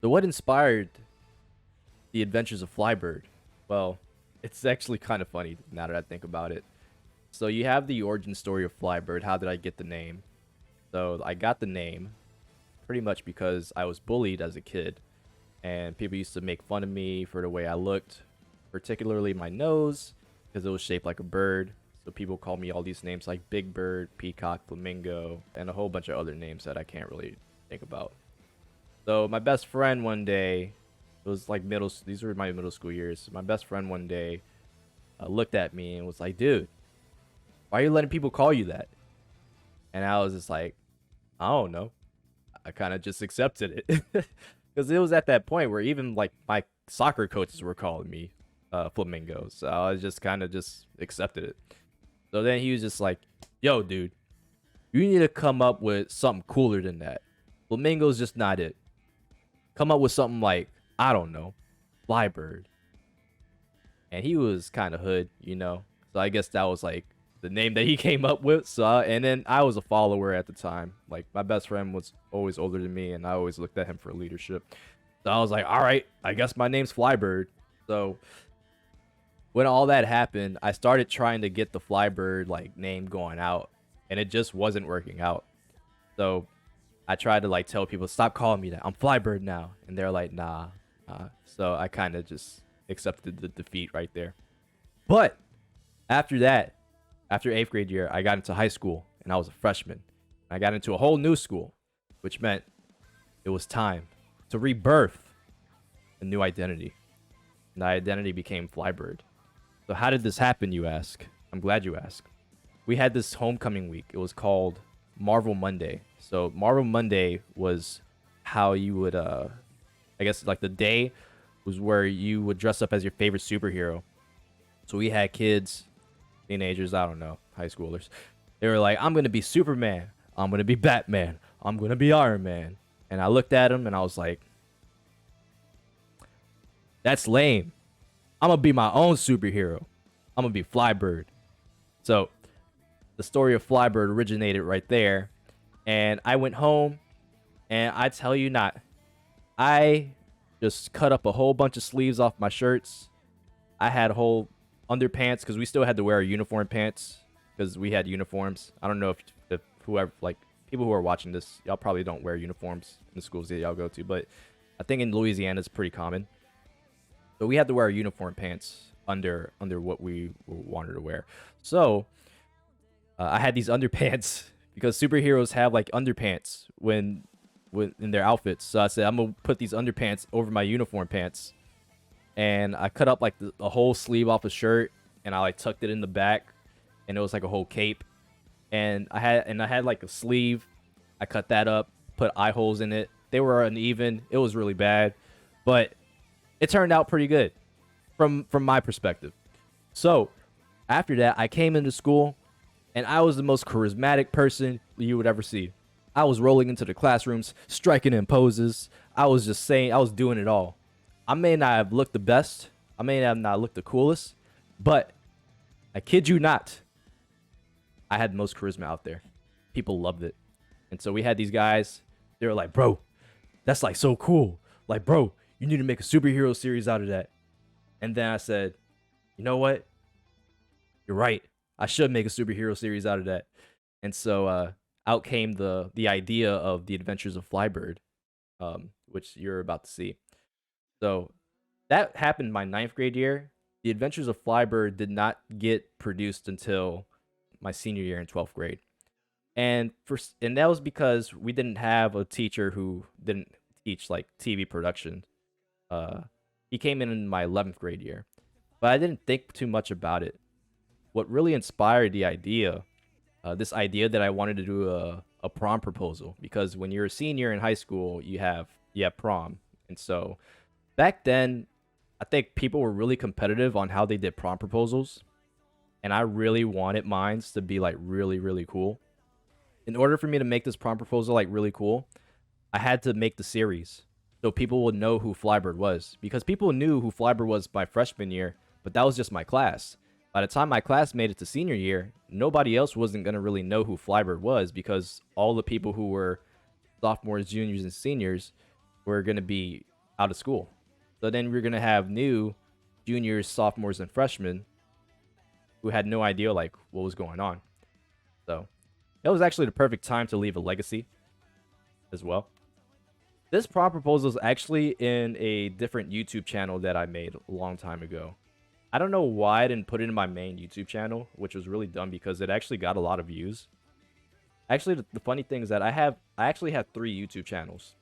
So what inspired the adventures of Flybird? Well, it's actually kind of funny now that I think about it. So you have the origin story of Flybird. How did I get the name? So I got the name pretty much because I was bullied as a kid, and people used to make fun of me for the way I looked, particularly my nose, because it was shaped like a bird. So people called me all these names like Big Bird, Peacock, Flamingo, and a whole bunch of other names that I can't really think about. So my best friend one day, it was like these were my middle school years. My best friend one day looked at me and was like, dude, why are you letting people call you that? And I was just like, I don't know. I kind of just accepted it. Because it was at that point where even like my soccer coaches were calling me Flamingos. So I just kind of just accepted it. So then he was just like, yo, dude, you need to come up with something cooler than that. Flamingo's just not it. Come up with something like, I don't know, Flybird. And he was kind of hood, you know. So I guess that was like the name that he came up with. So and then I was a follower at the time. Like my best friend was always older than me, and I always looked at him for leadership. So I was like, all right, I guess my name's Flybird. So when all that happened, I started trying to get the Flybird like name going out, and it just wasn't working out. So I tried to like tell people, stop calling me that. I'm Flybird now, and they're like, nah. So I kind of just accepted the defeat right there. But after that, after eighth grade year, I got into high school, and I was a freshman. I got into a whole new school, which meant it was time to rebirth a new identity. And the identity became Flybird. So how did this happen, you ask? I'm glad you asked. We had this homecoming week. It was called Marvel Monday. So Marvel Monday was how you would I guess like the day was where you would dress up as your favorite superhero. So we had kids, teenagers, I don't know, high schoolers. They were like, I'm gonna be Superman, I'm gonna be Batman, I'm gonna be Iron Man. And I looked at them and I was like, that's lame. I'm gonna be my own superhero. I'm gonna be Flybird. So the story of Flybird originated right there. And I went home, and I tell you not, I just cut up a whole bunch of sleeves off my shirts. I had whole underpants because we still had to wear uniform pants because we had uniforms. I don't know if whoever, like people who are watching this, y'all probably don't wear uniforms in the schools that y'all go to, but I think in Louisiana it's pretty common. So we had to wear uniform pants under what we wanted to wear. So I had these underpants because superheroes have like underpants when in their outfits. So I said I'm gonna put these underpants over my uniform pants, and I cut up like a whole sleeve off a shirt, and I like tucked it in the back, and it was like a whole cape. And I had like a sleeve. I cut that up, put eye holes in it. They were uneven. It was really bad, but it turned out pretty good from my perspective. So after that, I came into school, and I was the most charismatic person you would ever see. I was rolling into the classrooms, striking in poses. I was just saying, I was doing it all. I may not have looked the best, I may have not looked the coolest, but I kid you not, I had the most charisma out there. People loved it. And so we had these guys, they were like, bro, that's like so cool. Like, bro, you need to make a superhero series out of that. And then I said, you know what? You're right. I should make a superhero series out of that. And so out came the idea of the Adventures of Flybird, which you're about to see. So that happened my ninth grade year. The Adventures of Flybird did not get produced until my senior year in 12th grade. And that was because we didn't have a teacher who didn't teach like TV production. He came in my 11th grade year, but I didn't think too much about it. What really inspired the idea, this idea that I wanted to do a prom proposal, because when you're a senior in high school, you have prom. And so back then, I think people were really competitive on how they did prom proposals, and I really wanted mine to be like really really cool. In order for me to make this prom proposal like really cool, I had to make the series so people would know who Flybird was, because people knew who Flybird was my freshman year, but that was just my class. By the time my class made it to senior year, nobody else wasn't going to really know who Flybird was, because all the people who were sophomores, juniors, and seniors were going to be out of school. So then we're gonna have new juniors, sophomores, and freshmen who had no idea like what was going on. So it was actually the perfect time to leave a legacy as well. This prom proposal is actually in a different YouTube channel that I made a long time ago. I don't know why I didn't put it in my main YouTube channel, which was really dumb because it actually got a lot of views. Actually, the funny thing is that I actually have 3 YouTube channels.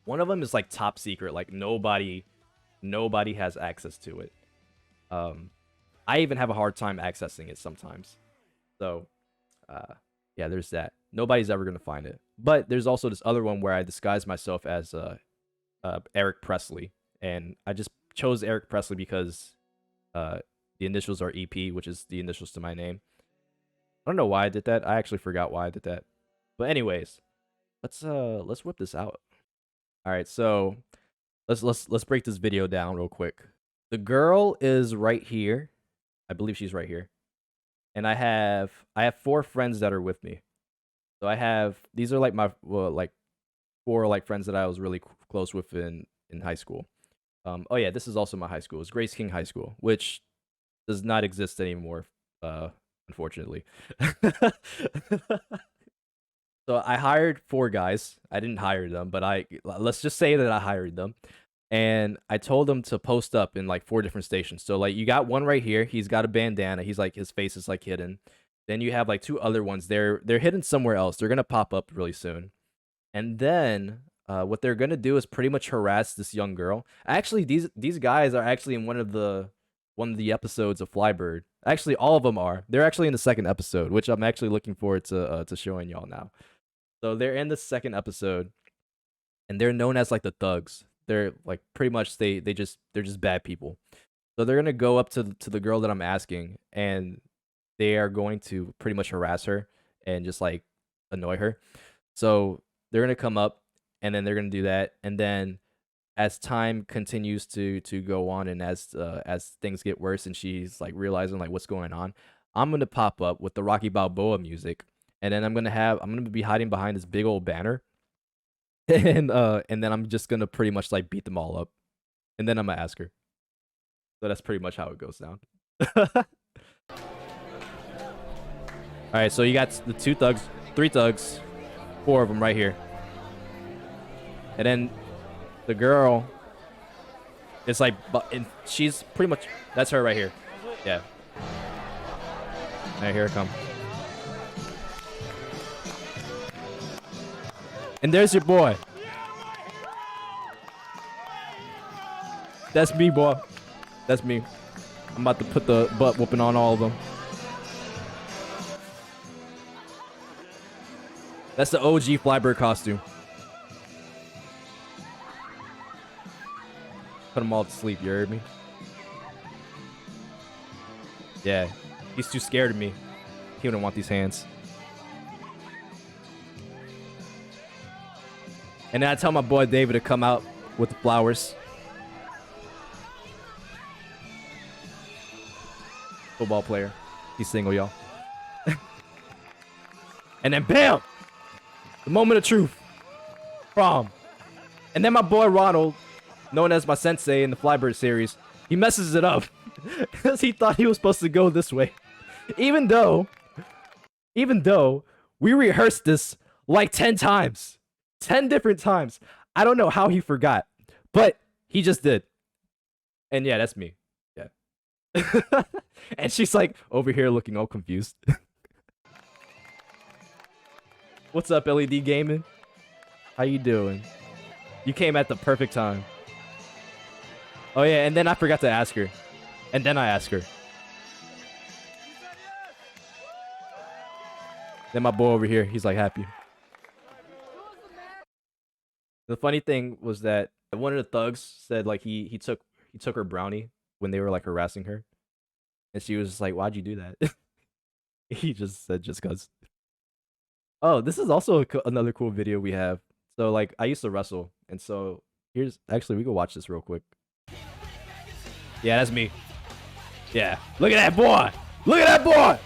One of them is like top secret, like nobody has access to it. I even have a hard time accessing it sometimes. So, yeah, there's that. Nobody's ever gonna find it. But there's also this other one where I disguise myself as Eric Presley, and I just chose Eric Presley because the initials are EP, which is the initials to my name. I don't know why I did that. I actually forgot why I did that. But anyways, let's whip this out. All right, so let's break this video down real quick. The girl is right here. I believe she's right here. And I have 4 friends that are with me. So these are like my like 4 like friends that I was really close with in high school. Oh yeah, this is also my high school. It's Grace King High School, which does not exist anymore, unfortunately. So I hired 4 guys. I didn't hire them, but let's just say that I hired them. And I told them to post up in like 4 different stations. So like you got one right here. He's got a bandana. He's like his face is like hidden. Then you have like 2 other ones. They're hidden somewhere else. They're gonna pop up really soon. And then what they're gonna do is pretty much harass this young girl. Actually, these guys are actually in one of the episodes of Flybird. Actually, all of them are. They're actually in the 2nd episode, which I'm actually looking forward to showing y'all now. So they're in the 2nd episode, and they're known as like the thugs. They're like pretty much they're just bad people. So they're gonna go up to the girl that I'm asking, and they are going to pretty much harass her and just like annoy her. So they're gonna come up, and then they're gonna do that, and then as time continues to go on, and as things get worse, and she's like realizing like what's going on, I'm gonna pop up with the Rocky Balboa music, and then I'm gonna be hiding behind this big old banner, and then I'm just gonna pretty much like beat them all up, and then I'm gonna ask her. So that's pretty much how it goes down. All right, so you got the 2 thugs, 3 thugs, 4 of them right here, and then the girl is like, and she's pretty much, that's her right here. Yeah. All right, here it comes. And there's your boy. That's me, boy. That's me. I'm about to put the butt whooping on all of them. That's the OG Flybird costume. Put them all to sleep, you heard me? Yeah. He's too scared of me. He wouldn't want these hands. And then I tell my boy David to come out with the flowers. Football player. He's single, y'all. And then bam! The moment of truth. Prom. And then my boy Ronald, known as my sensei in the Flybird series, he messes it up. Because he thought he was supposed to go this way. Even though we rehearsed this like 10 times. 10 different times. I don't know how he forgot. But he just did. And yeah, that's me. Yeah. And she's like over here looking all confused. What's up, LED Gaming? How you doing? You came at the perfect time. Oh yeah, and then I forgot to ask her. And then I asked her. Then my boy over here, he's like happy. The funny thing was that one of the thugs said like he took her brownie when they were like harassing her. And she was just like, "Why'd you do that?" He just said just cuz. Oh, this is also another cool video we have. So like I used to wrestle, and so here's actually we can watch this real quick. Yeah, that's me. Yeah, look at that boy. Look at that boy.